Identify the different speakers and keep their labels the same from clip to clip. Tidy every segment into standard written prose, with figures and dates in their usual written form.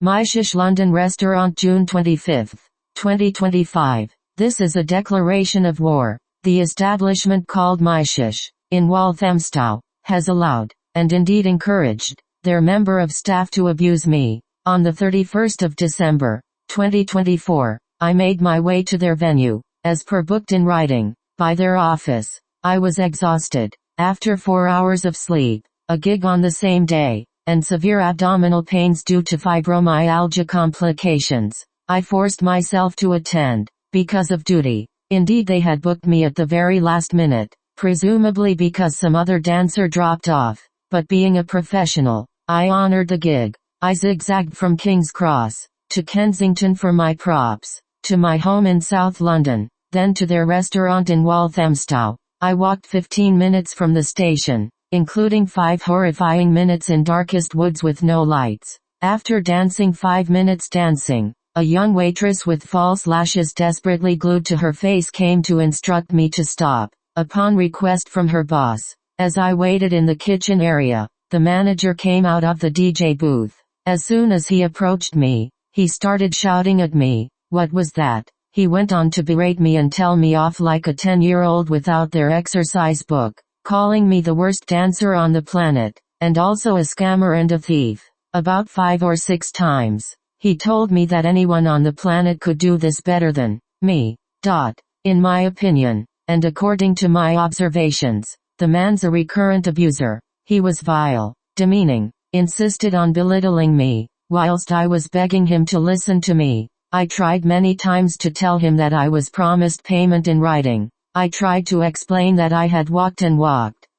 Speaker 1: MyShish London Restaurant June 25, 2025. This is a declaration of war. The establishment called MyShish, in Walthamstow, has allowed, and indeed encouraged, their member of staff to abuse me. On the 31st of December, 2024, I made my way to their venue, as per booked in writing, by their office. I was exhausted, after 4 hours of sleep, a gig on the same day, and severe abdominal pains due to fibromyalgia complications. I forced myself to attend, because of duty. Indeed, they had booked me at the very last minute, presumably because some other dancer dropped off. But being a professional, I honored the gig. I zigzagged from King's Cross to Kensington for my props, to my home in South London, then to their restaurant in Walthamstow. I walked 15 minutes from the station, including 5 horrifying minutes in darkest woods with no lights. After dancing 5 minutes dancing, a young waitress with false lashes desperately glued to her face came to instruct me to stop, upon request from her boss. As I waited in the kitchen area, the manager came out of the DJ booth. As soon as he approached me, he started shouting at me. What was that? He went on to berate me and tell me off like a 10-year-old without their exercise book, calling me the worst dancer on the planet, and also a scammer and a thief. About 5 or 6 times, he told me that anyone on the planet could do this better than me. In my opinion, and according to my observations, the man's a recurrent abuser. He was vile, demeaning, insisted on belittling me, whilst I was begging him to listen to me. I tried many times to tell him that I was promised payment in writing. I tried to explain that I had walked,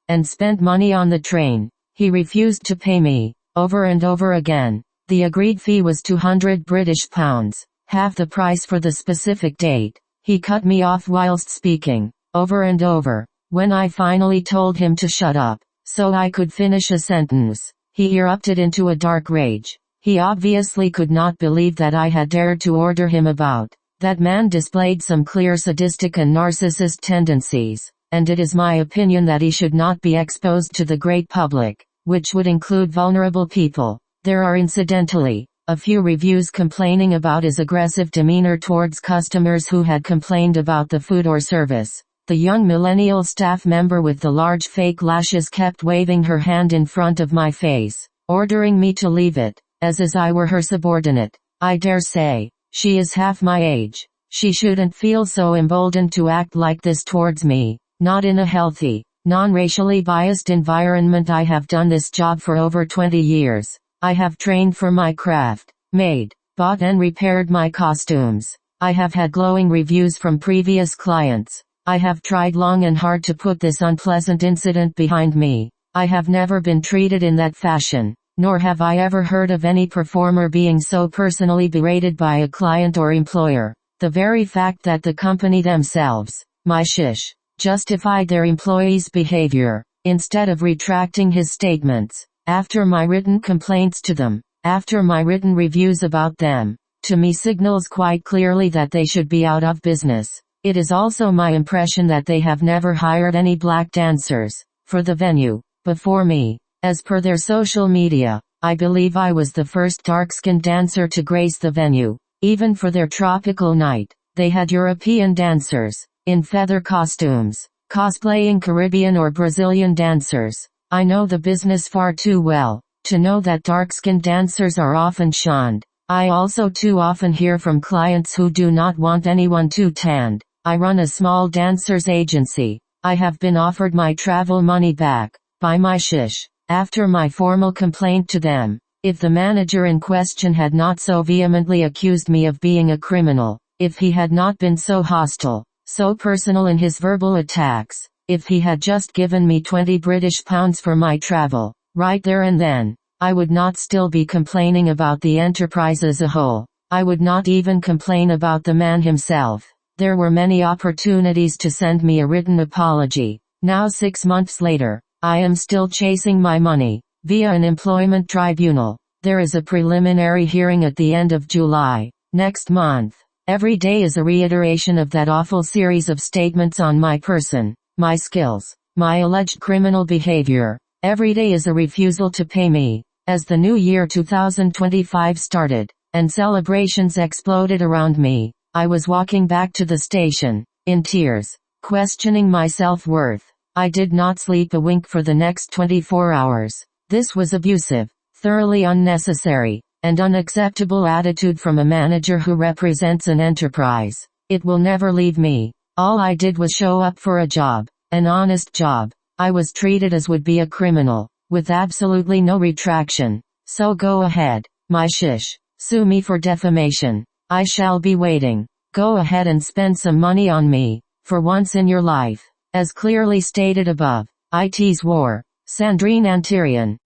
Speaker 1: and spent money on the train. He refused to pay me, over and over again. The agreed fee was £200, half the price for the specific date. He cut me off whilst speaking, over and over. When I finally told him to shut up, so I could finish a sentence, he erupted into a dark rage. He obviously could not believe that I had dared to order him about. That man displayed some clear sadistic and narcissist tendencies, and it is my opinion that he should not be exposed to the great public, which would include vulnerable people. There are incidentally a few reviews complaining about his aggressive demeanor towards customers who had complained about the food or service. The young millennial staff member with the large fake lashes kept waving her hand in front of my face, ordering me to leave it, as I were her subordinate. I dare say, she is half my age. She shouldn't feel so emboldened to act like this towards me, not in a healthy, non-racially biased environment. I have done this job for over 20 years. I have trained for my craft, made, bought and repaired my costumes. I have had glowing reviews from previous clients. I have tried long and hard to put this unpleasant incident behind me. I have never been treated in that fashion, nor have I ever heard of any performer being so personally berated by a client or employer. The very fact that the company themselves, MyShish, justified their employees' behavior, instead of retracting his statements, after my written complaints to them, after my written reviews about them, to me signals quite clearly that they should be out of business. It is also my impression that they have never hired any black dancers for the venue before me. As per their social media, I believe I was the first dark-skinned dancer to grace the venue. Even for their tropical night, they had European dancers, in feather costumes, cosplaying Caribbean or Brazilian dancers. I know the business far too well to know that dark-skinned dancers are often shunned. I also too often hear from clients who do not want anyone too tanned. I run a small dancers agency. I have been offered my travel money back by MyShish, after my formal complaint to them. If the manager in question had not so vehemently accused me of being a criminal, if he had not been so hostile, so personal in his verbal attacks, if he had just given me £20 for my travel, right there and then, I would not still be complaining about the enterprise as a whole. I would not even complain about the man himself. There were many opportunities to send me a written apology. Now 6 months later, I am still chasing my money, via an employment tribunal. There is a preliminary hearing at the end of July, next month. Every day is a reiteration of that awful series of statements on my person, my skills, my alleged criminal behavior. Every day is a refusal to pay me. As the new year 2025 started, and celebrations exploded around me, I was walking back to the station, in tears, questioning my self-worth. I did not sleep a wink for the next 24 hours. This was abusive, thoroughly unnecessary, and unacceptable attitude from a manager who represents an enterprise. It will never leave me. All I did was show up for a job, an honest job. I was treated as would be a criminal, with absolutely no retraction. So go ahead, MyShish. Sue me for defamation. I shall be waiting. Go ahead and spend some money on me, for once in your life. As clearly stated above, IT's War. Sandrine Antirian.